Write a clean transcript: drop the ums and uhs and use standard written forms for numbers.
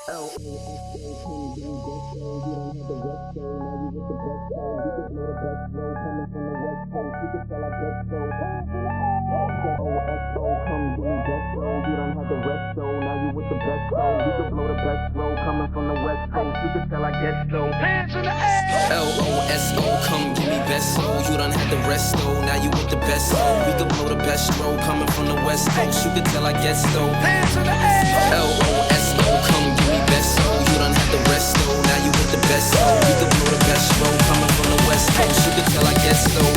L-O-S-O, come give me best show. You don't have the rest show, now you with the best show. You could blow the best flow coming from the west coast. You could tell I guess so. L-O-S-O, come give me best show. You don't have the rest show, now you with the best show. You could blow the best flow coming from the west coast. You could tell I guess so. Hands in the air. L-O-S-O, come give me best flow. You done had the rest though, now you with the best flow. We could blow the best stroke coming from the west coast. You could tell I guess though. Hands in the air. L-O-S-O, come give me best flow. You done had the rest though, now you with the best flow. We could blow the best stroke coming from the west coast. You could tell I guess though.